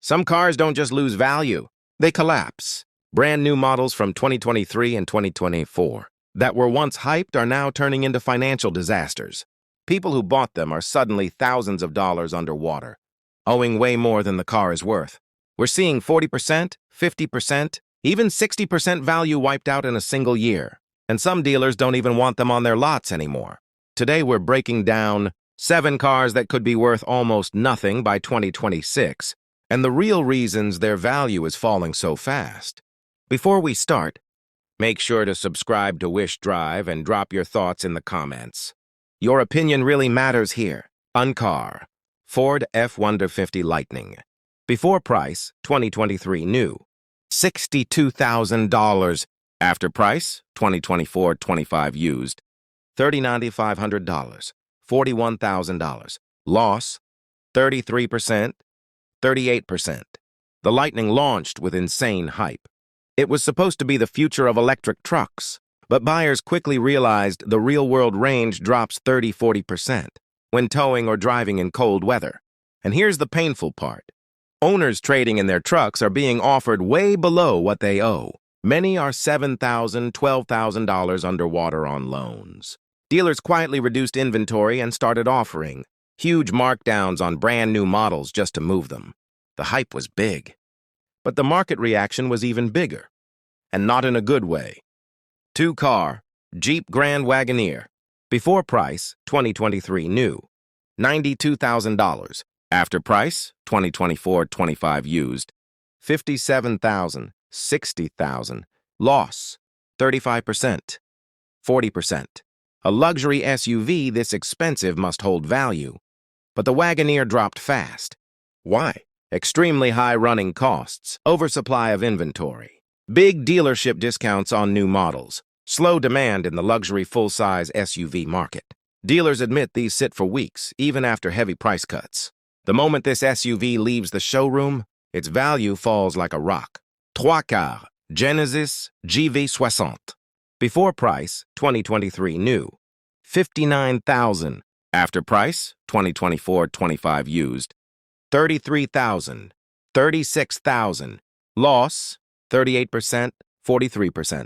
Some cars don't just lose value, they collapse. Brand new models from 2023 and 2024 that were once hyped are now turning into financial disasters. People who bought them are suddenly thousands of dollars underwater, owing way more than the car is worth. We're seeing 40%, 50%, even 60% value wiped out in a single year, and some dealers don't even want them on their lots anymore. Today we're breaking down 7 cars that could be worth almost nothing by 2026, and the real reasons their value is falling so fast. Before we start, make sure to subscribe to Wish Drive and drop your thoughts in the comments. Your opinion really matters here. Car. Ford F-150 Lightning. Before price, 2023 new, $62,000. After price, 2024-25 used, $30,500, $41,000. Loss, 33%, 38%. The Lightning launched with insane hype. It was supposed to be the future of electric trucks, but buyers quickly realized the real-world range drops 30–40% when towing or driving in cold weather. And here's the painful part. Owners trading in their trucks are being offered way below what they owe. Many are $7,000, $12,000 underwater on loans. Dealers quietly reduced inventory and started offering huge markdowns on brand new models just to move them. The hype was big. But the market reaction was even bigger, and not in a good way. 2-car, Jeep Grand Wagoneer. Before price, 2023 new, $92,000. After price, 2024-25 used, $57,000, $60,000. Loss, 35%, 40%. A luxury SUV this expensive must hold value. But the Wagoneer dropped fast. Why? Extremely high running costs, oversupply of inventory, big dealership discounts on new models, slow demand in the luxury full-size SUV market. Dealers admit these sit for weeks, even after heavy price cuts. The moment this SUV leaves the showroom, its value falls like a rock. 3-car, Genesis GV60. Before price, 2023 new, $59,000. After price, 2024-25 used, $33,000, $36,000. Loss, 38%, 43%.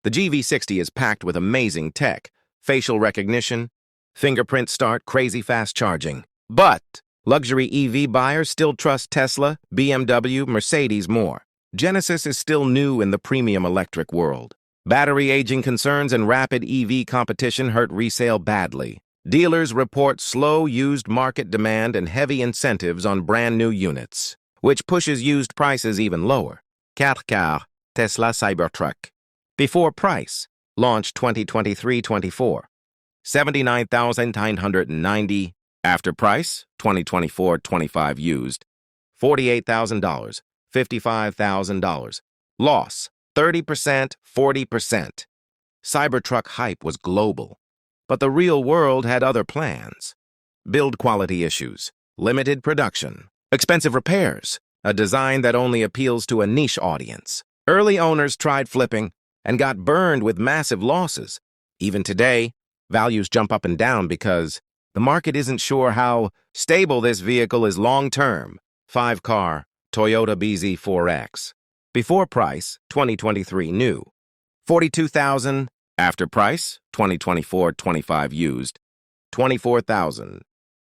The GV60 is packed with amazing tech, facial recognition, fingerprint start, crazy fast charging. But luxury EV buyers still trust Tesla, BMW, Mercedes more. Genesis is still new in the premium electric world. Battery aging concerns and rapid EV competition hurt resale badly. Dealers report slow used market demand and heavy incentives on brand new units, which pushes used prices even lower. 4-car, Tesla Cybertruck. Before price, launched 2023-24, $79,990. After price, 2024-25 used, $48,000, $55,000. Loss, 30%, 40%. Cybertruck hype was global, but the real world had other plans. Build quality issues, limited production, expensive repairs, a design that only appeals to a niche audience. Early owners tried flipping and got burned with massive losses. Even today, values jump up and down because the market isn't sure how stable this vehicle is long-term. 5-car, Toyota BZ4X. Before price, 2023 new, $42,000. After price, 2024-25 used, $24,000,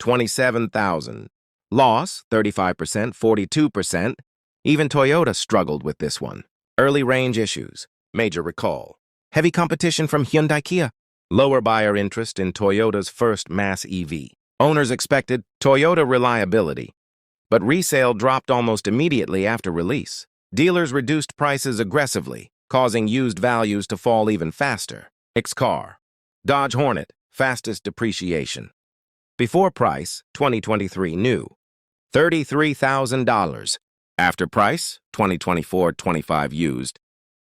$27,000. Loss, 35%, 42%. Even Toyota struggled with this one. Early range issues, major recall, heavy competition from Hyundai Kia, lower buyer interest in Toyota's first mass EV. Owners expected Toyota reliability, but resale dropped almost immediately after release. Dealers reduced prices aggressively, causing used values to fall even faster. X-car, Dodge Hornet, fastest depreciation. Before price, 2023 new, $33,000. After price, 2024-25 used,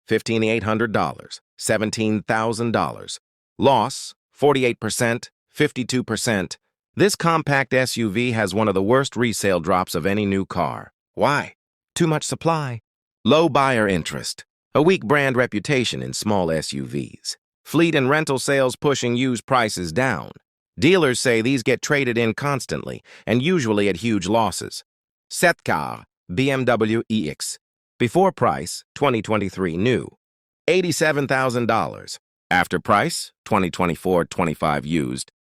$15,800, $17,000. Loss, 48%, 52%. This compact SUV has one of the worst resale drops of any new car. Why? Too much supply, low buyer interest, a weak brand reputation in small SUVs, fleet and rental sales pushing used prices down. Dealers say these get traded in constantly and usually at huge losses. 7-car, BMW EX. Before price, 2023 new, $87,000. After price, 2024-25 used,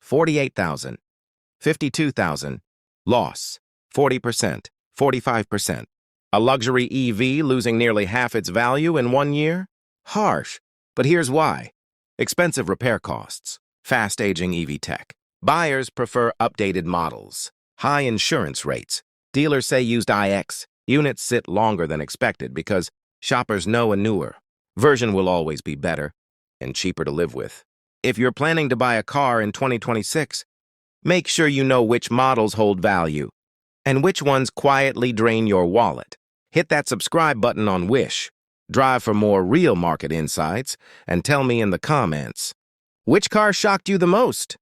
$48,000, $52,000. Loss, 40%, 45%. A luxury EV losing nearly half its value in 1 year? Harsh, but here's why. Expensive repair costs, fast-aging EV tech. Buyers prefer updated models, high insurance rates. Dealers say used iX units sit longer than expected because shoppers know a newer version will always be better and cheaper to live with. If you're planning to buy a car in 2026, make sure you know which models hold value and which ones quietly drain your wallet. Hit that subscribe button on Wish. Drive for more real market insights and tell me in the comments, which car shocked you the most?